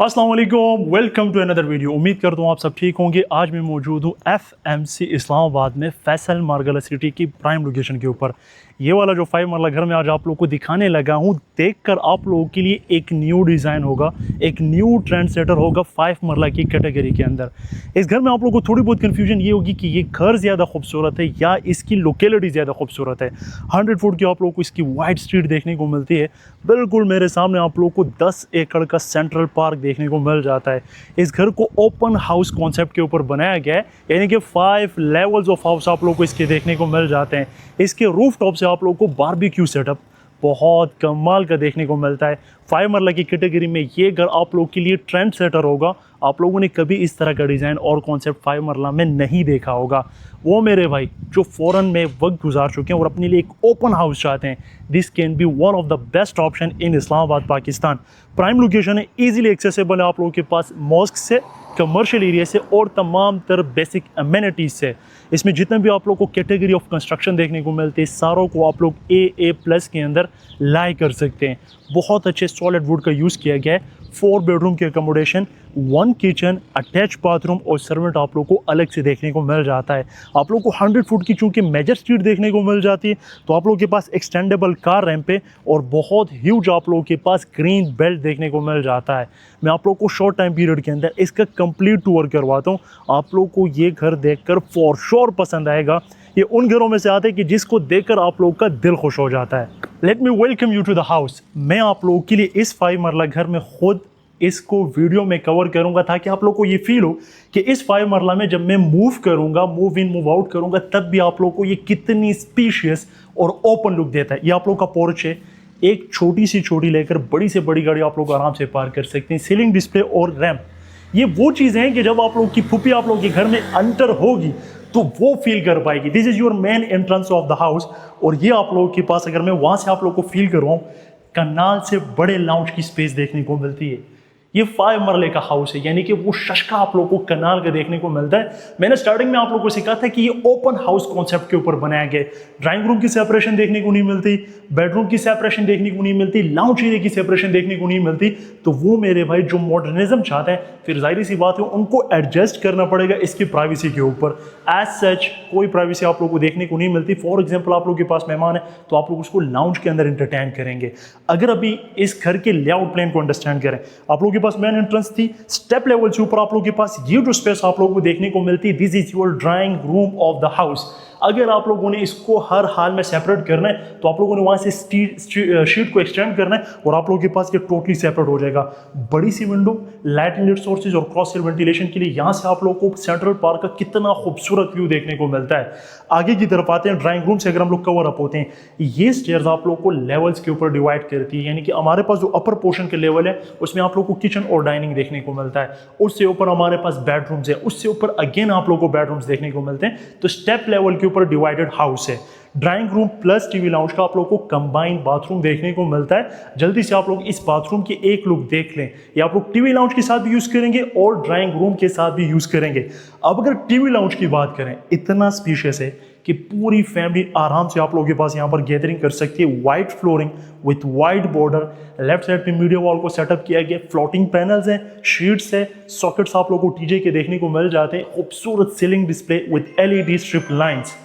अस्सलाम वालेकुम, welcome to another video. उम्मीद करता हूँ आप सब ठीक होंगे। आज मैं मौजूद हूँ FMC इस्लामाबाद में फैसल मार्गला सिटी की प्राइम लोकेशन के ऊपर। ये वाला जो 5 मरला घर मैं आज आप लोगों को दिखाने लगा हूँ, देखकर आप लोगों के लिए एक न्यू डिज़ाइन होगा, एक न्यू ट्रेंड सेटर होगा 5 मरला की कैटेगरी के अंदर। इस घर में आप लोगों को थोड़ी बहुत कन्फ्यूजन ये होगी कि ये घर ज़्यादा खूबसूरत है या इसकी लोकेलिटी ज़्यादा खूबसूरत है। 100 फुट की आप लोगों को इसकी वाइड स्ट्रीट देखने को मिलती है। बिल्कुल मेरे सामने आप लोगों को 10 एकड़ का सेंट्रल पार्क देखने को मिल जाता है। इस घर को ओपन हाउस कॉन्सेप्ट के ऊपर बनाया गया है, यानी कि 5 लेवल्स ऑफ हाउस आप लोगों को इसके देखने को मिल जाते हैं। इसके रूफ टॉप से आप लोगों को बारबेक्यू सेटअप बहुत कमाल का देखने को मिलता है। 5 मरला की कैटेगरी में ये घर आप लोगों के लिए ट्रेंड सेटर होगा। आप लोगों ने कभी इस तरह का डिज़ाइन और कॉन्सेप्ट 5 मरला में नहीं देखा होगा। वो मेरे भाई जो फ़ौरन में वक्त गुजार चुके हैं और अपने लिए एक ओपन हाउस चाहते हैं, this can be one of the best option in Islamabad Pakistan. Prime location है, ईजिली एक्सेसिबल है आप लोगों के पास मॉस्क से, कमर्शियल एरिया से और तमाम तर बेसिक अमेनिटीज़ से। इसमें जितने भी आप लोग को कैटेगरी ऑफ कंस्ट्रक्शन देखने को मिलते हैं, सारों को आप लोग A+ के अंदर लाई कर सकते हैं। बहुत अच्छे सॉलिड वुड का यूज़ किया गया है। 4 बेडरूम की अकोमोडेशन, 1 किचन, अटैच बाथरूम और सर्वेंट आप लोग को अलग से देखने को मिल जाता है। आप लोग को 100 फुट की चूँकि मेजर स्ट्रीट देखने को मिल जाती है, तो आप लोगों के पास एक्सटेंडेबल कार रैंप है और बहुत ह्यूज आप लोगों के पास ग्रीन बेल्ट देखने को मिल जाता है। मैं आप लोग को शॉर्ट टाइम पीरियड के अंदर इसका कंप्लीट टूर करवाता हूँ। आप लोग को ये घर देखकर फॉर श्योर पसंद आएगा। ये उन घरों में से आते हैं कि जिसको देखकर आप लोग का दिल खुश हो जाता है। Let me welcome you to the house. मैं आप लोगों के लिए इस 5 मरला घर में खुद इसको वीडियो में कवर करूंगा ताकि आप लोग को ये फील हो कि इस 5 मरला में जब मैं मूव करूंगा, मूव इन मूव आउट करूंगा, तब भी आप लोग को ये कितनी स्पीशियस और ओपन लुक देता है। ये आप लोग का पोर्च है, एक छोटी सी छोटी लेकर बड़ी से बड़ी गाड़ी आप लोग आराम से पार्क कर सकते हैं। सीलिंग डिस्प्ले और रैंप, ये वो चीज़ें हैं कि जब आप लोग की फूफी आप लोग के घर में एंटर होगी तो वो फील कर पाएगी। This is your main entrance of the house. और ये आप लोगों के पास अगर मैं वहाँ से आप लोग को फील करवाऊँ, कनाल से बड़े लाउंज की स्पेस देखने को मिलती है। ये 5 मरले का हाउस है, यानी कि वो शशका आप लोगों को कनाल का देखने को मिलता है। मैंने स्टार्टिंग में आप लोगों को सिखा था कि ये ओपन हाउस कॉन्सेप्ट के ऊपर बनाया गया है। ड्राइंग रूम की सेपरेशन देखने को नहीं मिलती, बेडरूम की सेपरेशन देखने को नहीं मिलती, लाउंज एरिया की सेपरेशन देखने को नहीं मिलती। तो वो मेरे भाई जो मॉडर्निज्म चाहते हैं, फिर जाहिर सी बात है उनको एडजस्ट करना पड़ेगा इसकी प्राइवेसी के ऊपर। एज सच कोई प्राइवेसी आप लोगों को देखने को नहीं मिलती। फॉर एग्जाम्पल आप लोगों के पास मेहमान है तो आप लोग उसको लाउंज के अंदर एंटरटेन करेंगे। अगर अभी इस घर के लेआउट प्लान को अंडरस्टैंड करें, आप लोगों के पास मेन एंट्रेंस थी, स्टेप लेवल से ऊपर आप लोगों के पास ये जो स्पेस आप लोगों को देखने को मिलती है, this is your drawing room of the house. अगर आप लोगों ने इसको हर हाल में सेपरेट करना है तो आप लोगों ने वहां से शीट को एक्सटेंड करना है और आप लोगों के पास ये टोटली सेपरेट हो जाएगा। बड़ी सी विंडो, लाइट इनलेट सोर्सेज और क्रॉस एयर वेंटिलेशन के लिए यहाँ से आप लोगों को सेंट्रल पार्क का कितना खूबसूरत व्यू देखने को मिलता है। आगे की तरफ आते हैं, ड्राइंग रूम से अगर हम लोग कवर अप होते हैं, ये स्टेयर्स आप लोग को लेवल्स के ऊपर डिवाइड करती है, यानी कि हमारे पास जो अपर पोर्शन के लेवल है उसमें आप लोग को किचन और डाइनिंग देखने को मिलता है। उससे ऊपर हमारे पास बेडरूम्स है, उससे ऊपर अगेन आप लोग को बेडरूम्स देखने को मिलते हैं। तो स्टेप लेवल के ऊपर डिवाइडेड हाउस है। Drawing room plus TV lounge का आप लोग को कंबाइंड बाथरूम देखने को मिलता है। जल्दी से आप लोग इस बाथरूम की एक लुक देख लें। ये आप लोग टीवी लाउंज के साथ भी यूज करेंगे और ड्राइंग रूम के साथ भी यूज करेंगे। अब अगर टीवी लाउंज की बात करें, इतना स्पीशियस है कि पूरी फैमिली आराम से आप लोगों के पास यहाँ पर गैदरिंग कर सकती है। White flooring with white border, left side पे मीडिया वॉल को सेटअप किया गया, फ्लोटिंग पैनल्स हैं, शीट्स है, सॉकेट्स आप लोगों को टीजे के देखने को मिल जाते हैं। खूबसूरत ceiling display with LED strip lines.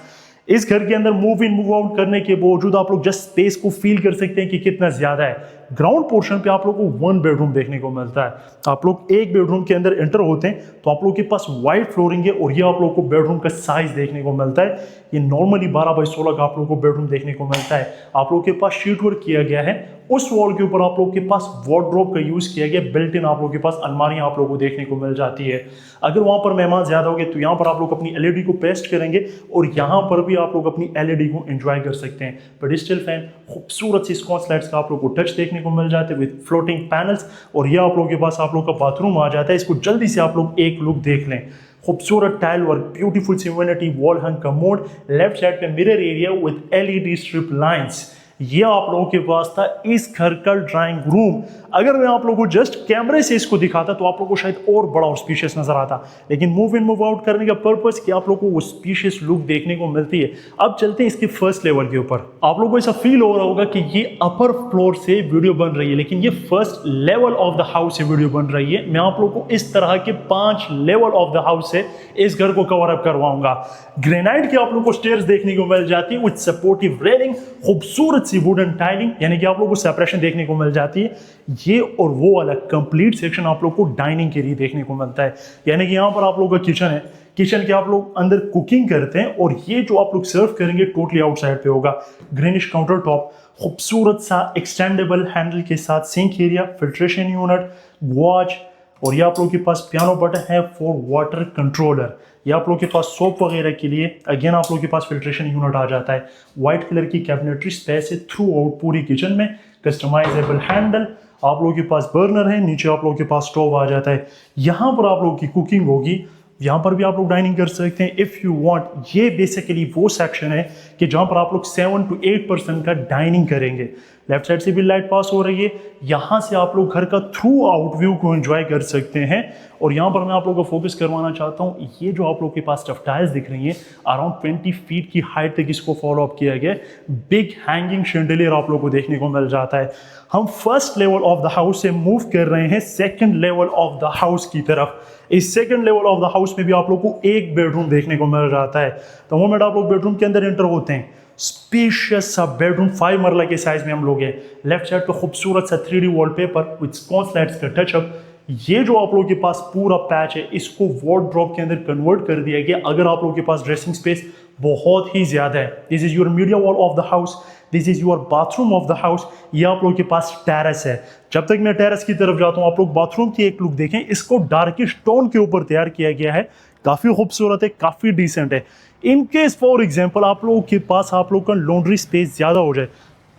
इस घर के अंदर मूव इन मूव आउट करने के बावजूद आप लोग जस्ट स्पेस को फील कर सकते हैं कि कितना ज्यादा है। ग्राउंड पोर्शन पे आप लोग को 1 बेडरूम देखने को मिलता है। आप लोग एक बेडरूम के अंदर एंटर होते हैं तो आप लोग के पास वाइड फ्लोरिंग है और ये आप लोग को बेडरूम का साइज देखने को मिलता है। ये नॉर्मली 12x16 का आप लोग को बेडरूम देखने को मिलता है। आप लोग के पास शीट वर्क किया गया है। उस वॉल के ऊपर आप लोग के पास वार्डरोब का यूज किया गया, बिल्ट इन आप लोग के पास अलमारियां आप लोग को देखने को मिल जाती है। अगर वहां पर मेहमान ज्यादा हो गए तो यहाँ पर आप लोग अपनी LED को पेस्ट करेंगे और यहाँ पर भी आप लोग अपनी LED को एंजॉय कर सकते हैं। पेडिस्टल फैन, खूबसूरत सी स्कॉच लाइट्स का आप लोग को टच देखने को मिल जाते हैं विद फ्लोटिंग पैनल्स। और ये आप लोग के पास आप लोग का बाथरूम आ जाता है। इसको जल्दी से आप लोग एक लुक देख लें। खूबसूरत टाइल वर्क, ब्यूटीफुल सिम्फोनिटी वॉल हंग कमोड, लेफ्ट साइड पे mirror area with LED strip lines. ये आप लोगों के पास था इस घर का ड्राइंग रूम। अगर मैं आप लोगों को जस्ट कैमरे से इसको दिखाता तो आप लोगों को शायद और बड़ा और स्पीशियस नजर आता, लेकिन मूव इन मूव आउट करने का पर्पस कि आप लोगों को वो स्पीशियस लुक देखने को मिलती है। अब चलते हैं इसके फर्स्ट लेवल के ऊपर। आप लोगों को ऐसा फील हो रहा होगा कि ये अपर फ्लोर से वीडियो बन रही है, लेकिन ये first level of the house से वीडियो बन रही है। मैं आप लोगों को इस तरह के 5 लेवल ऑफ द हाउस से इस घर को कवर अप करवाऊंगा। ग्रेनाइट की आप लोगों को स्टेयर्स देखने को मिल जाती है विद सपोर्टिव रेलिंग, खूबसूरत सी वुडन टाइलिंग, यानी कि आप लोगों को सेपरेशन देखने को मिल जाती है। ये और वो वाला कंप्लीट सेक्शन आप लोग को डाइनिंग के लिए देखने को मिलता है, यानी कि यहाँ पर आप लोगों का किचन है, किचन के आप लोग अंदर कुकिंग करते हैं और ये जो आप लोग सर्व करेंगे टोटली आउटसाइड पे होगा। ग्रीनिश काउंटर टॉप, खूबसूरत सा एक्सटेंडेबल हैंडल के साथ sink area, filtration unit, watch, और ये आप लोगों के पास पियानो बटन है फॉर वाटर कंट्रोलर। ये आप लोगों के पास सोप वगैरह के लिए अगेन आप लोगों के पास फिल्ट्रेशन यूनिट आ जाता है। व्हाइट कलर की कैबिनेटरी स्पेस है थ्रू आउट पूरी किचन में। कस्टमाइजेबल हैंडल, आप लोगों के पास बर्नर है, नीचे आप लोगों के पास स्टोव आ जाता है। यहाँ पर आप लोगों की कुकिंग होगी, यहाँ पर भी आप लोग डाइनिंग कर सकते हैं इफ़ यू वांट। ये बेसिकली वो सेक्शन है कि जहाँ पर आप लोग 7 to 8% का डाइनिंग करेंगे। लेफ्ट साइड से भी लाइट पास हो रही है, यहाँ से आप लोग घर का थ्रू आउट व्यू को एंजॉय कर सकते हैं। और यहाँ पर मैं आप लोगों को फोकस करवाना चाहता हूँ, ये जो आप लोग के पास टफ टाइल्स दिख रही हैं अराउंड 20 फीट की हाइट तक इसको फॉलो अप किया गया। बिग हैंगिंग शैंडिलियर आप लोग को देखने को मिल जाता है। हम first level of the house से मूव कर रहे हैं second level of the house की तरफ। इस second level of the house में भी आप लोग को एक बेडरूम देखने को मिल जाता है। तो मोमेंट आप लोग बेडरूम के अंदर एंटर होते हैं, स्पेशियस सा बेडरूम 5 मरला के साइज में हम लोग हैं। लेफ्ट साइड पे खूबसूरत सा 3D wallpaper with scotch lights का टचअप। ये जो आप लोगों के पास पूरा पैच है इसको वार्डरोब के अंदर कन्वर्ट कर दिया गया। अगर आप लोगों के पास ड्रेसिंग स्पेस बहुत ही ज्यादा है, this is your media wall of the house, this is your bathroom of the house. ये आप लोगों के पास टेरेस है। जब तक मैं टेरेस की तरफ जाता हूँ आप लोग बाथरूम की एक लुक देखें। इसको डार्किश टोन के ऊपर तैयार किया गया है, काफी खूबसूरत है, काफी डिसेंट है। इन केस फॉर एग्जाम्पल आप लोगों के पास आप लोग का लॉन्ड्री स्पेस ज्यादा हो जाए,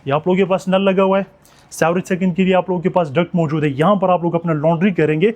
ये आप लोगों के पास नल लगा हुआ है, सेवरेज सेकंड के लिए आप लोगों के पास डक्ट मौजूद है, यहाँ पर आप लोग अपना लॉन्ड्री करेंगे।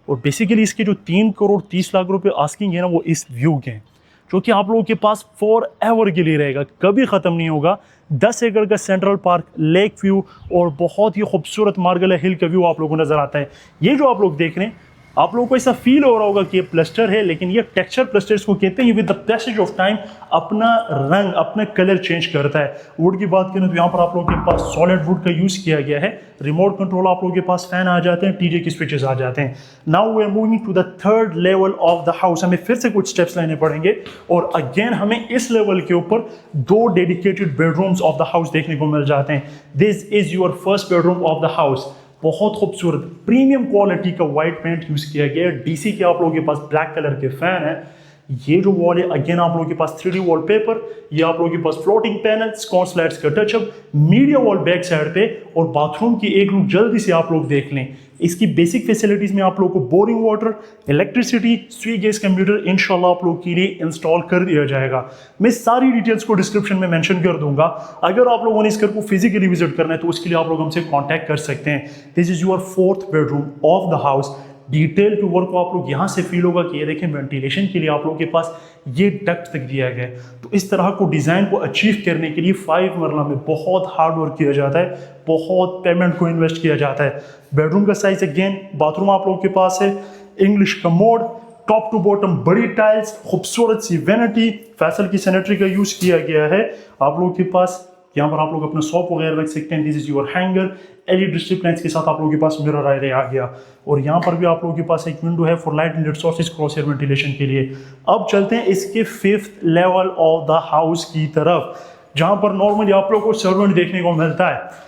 और बेसिकली इसके जो 3 करोड़ 30 लाख रुपए आस्किंग है ना, वो इस व्यू के हैं, जो कि आप लोगों के पास फॉर एवर के लिए रहेगा, कभी ख़त्म नहीं होगा। 10 एकड़ का सेंट्रल पार्क, लेक व्यू और बहुत ही खूबसूरत मार्गला हिल का व्यू आप लोगों को नज़र आता है। ये जो आप लोग देख रहे हैं, आप लोगों को ऐसा फील हो रहा होगा कि ये प्लास्टर है, लेकिन ये टेक्सचर प्लास्टर इसको कहते हैं। With the passage of time अपना रंग, अपना कलर चेंज करता है। वुड की बात करें तो यहाँ पर आप लोगों के पास सॉलिड वुड का यूज़ किया गया है। रिमोट कंट्रोल आप लोगों के पास फैन आ जाते हैं, टीजे की स्विचेस आ जाते हैं। Now we are moving to the third level of the house. हमें फिर से कुछ स्टेप्स लेने पड़ेंगे और अगेन हमें इस लेवल के ऊपर 2 dedicated bedrooms of the house देखने को मिल जाते हैं। This is your first bedroom of the house. बहुत खूबसूरत प्रीमियम क्वालिटी का व्हाइट पेंट यूज किया गया है। डीसी के आप लोगों के पास ब्लैक कलर के फैन है। ये जो वॉल है अगेन आप लोगों के पास 3D वॉलपेपर, ये आप लोगों के पास फ्लोटिंग पैनल, स्कॉच लाइट्स का touch-up, media wall back side पे। और बाथरूम की एक लुक जल्दी से आप लोग देख लें। इसकी बेसिक फैसिलिटीज में आप लोगों को boring water, electricity, switch gas computer इंशाल्लाह आप लोग के लिए इंस्टॉल कर दिया जाएगा। मैं सारी डिटेल्स को डिस्क्रिप्शन में मेंशन कर दूंगा। अगर आप लोगों ने इस घर को फिजिकली विजिट करना है तो उसके लिए आप लोग हमसे कांटेक्ट कर सकते हैं। This is your 4th bedroom of the house. Detail to work को आप लोग यहाँ से फील होगा कि ये देखें वेंटिलेशन के लिए आप लोगों के पास ये डक्ट तक दिया गया है। तो इस तरह को डिज़ाइन को अचीव करने के लिए 5 मरला में बहुत हार्ड वर्क किया जाता है, बहुत पेमेंट को इन्वेस्ट किया जाता है। बेडरूम का साइज अगेन, बाथरूम आप लोगों के पास है, English commode, top to bottom बड़ी टाइल्स, खूबसूरत सी वैनिटी, फैसल की सैनिटरी का यूज किया गया है। आप लोगों के पास यहाँ पर आप लोग अपना सॉप वगैरह रख सकते हैं। This is your hanger, LED strip lights के साथ आप लोगों के पास मिरर एरिया आ गया। और यहाँ पर भी आप लोगों के पास एक विंडो है for light inlet sources cross air ventilation के लिए। अब चलते हैं इसके 5th level of the house की तरफ, जहाँ पर नॉर्मली आप लोग को सर्वेंट देखने को मिलता है।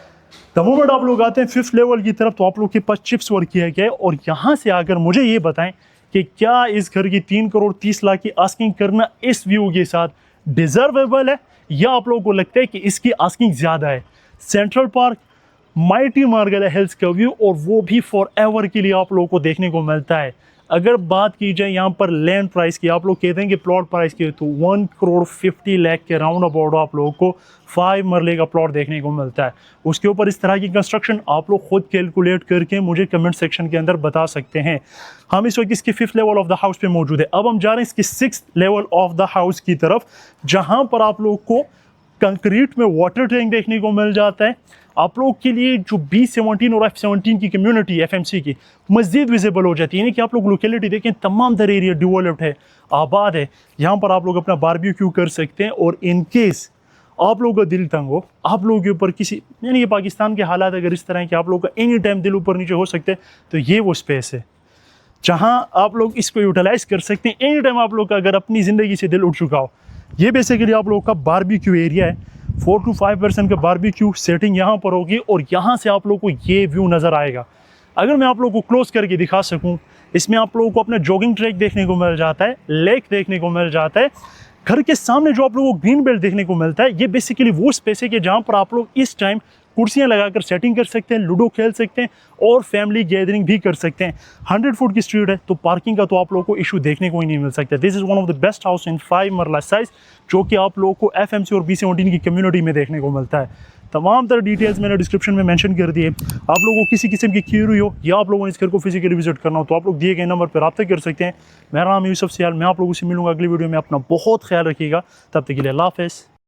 द मोमेंट आप लोग आते हैं 5th लेवल की तरफ तो आप लोग के पास चिप्स वर्क किया गया है। और यहाँ से आकर मुझे ये बताएं कि क्या इस घर की 3 करोड़ 30 लाख की आस्किंग करना इस व्यू के साथ डिजर्वेबल है, या आप लोगों को लगता है कि इसकी आस्किंग ज़्यादा है। सेंट्रल पार्क, माइटी मार्गला हिल्स का व्यू, और वो भी फॉर एवर के लिए आप लोगों को देखने को मिलता है। अगर बात की जाए यहाँ पर लैंड प्राइस की, आप लोग कहते हैं कि प्लॉट प्राइस की, तो 1 करोड़ 50 लाख के राउंड अबाउट आप लोगों को 5 मरले का प्लॉट देखने को मिलता है। उसके ऊपर इस तरह की कंस्ट्रक्शन आप लोग खुद कैलकुलेट करके मुझे कमेंट सेक्शन के अंदर बता सकते हैं। हम इस वक्त इसके 5th level of the house पे मौजूद है। अब हम जा रहे हैं इसके 6th level of the house की तरफ, जहाँ पर आप लोग को कंक्रीट में वाटर टैंक देखने को मिल जाता है। आप लोग के लिए जो B17 और F17 की कम्युनिटी FMC की मज़ीद विजिबल हो जाती है, यानी कि आप लोग लोकेलिटी देखें, तमाम तर एरिया डेवलप्ड है, आबाद है। यहाँ पर आप लोग अपना बारबेक्यू कर सकते हैं। और इन केस आप लोगों का दिल तंग हो, आप लोगों के ऊपर किसी, यानी कि पाकिस्तान के हालात अगर इस तरह है कि आप लोगों का एनी टाइम दिल ऊपर नीचे हो सकते हैं, तो ये वो स्पेस है जहां आप लोग इसको यूटिलाइज कर सकते हैं। एनी टाइम आप लोग का अगर अपनी ज़िंदगी से दिल उठ चुका हो, ये बेसिकली आप लोगों का बारबेक्यू एरिया है। 4 to 5% का बारबेक्यू सेटिंग यहाँ पर होगी और यहाँ से आप लोग को ये व्यू नज़र आएगा। अगर मैं आप लोग को क्लोज करके दिखा सकूँ, इसमें आप लोगों को अपना जॉगिंग ट्रैक देखने को मिल जाता है, लेक देखने को मिल जाता है। घर के सामने जो आप लोगों को ग्रीन बेल्ट देखने को मिलता है, ये बेसिकली वो स्पेस है कि जहाँ पर आप लोग इस टाइम कुर्सियाँ लगाकर सेटिंग कर सकते हैं, लूडो खेल सकते हैं और फैमिली गैदरिंग भी कर सकते हैं। 100 फुट की स्ट्रीट है, तो पार्किंग का तो आप लोगों को इशू देखने को ही नहीं मिल सकता। This is one of the best house in 5 मरला साइज, जो कि आप लोगों को FMC और B17 की कम्युनिटी में देखने को मिलता है। तमाम तरह डिटेल्स मैंने डिस्क्रिप्शन में मेंशन कर दिए। आप लोगों को किसी किस्म की क्यूरी हो या आप लोगों ने इस घर को फिजिकली विजिट करना हो, तो आप लोग दिए गए नंबर पर रब्ता कर सकते हैं। मेरा नाम यूसुफ सियाल, मैं आप लोगों से मिलूंगा अगली वीडियो में। अपना बहुत ख्याल रखिएगा, तब तक के लिए अल्लाह हाफ़िज़।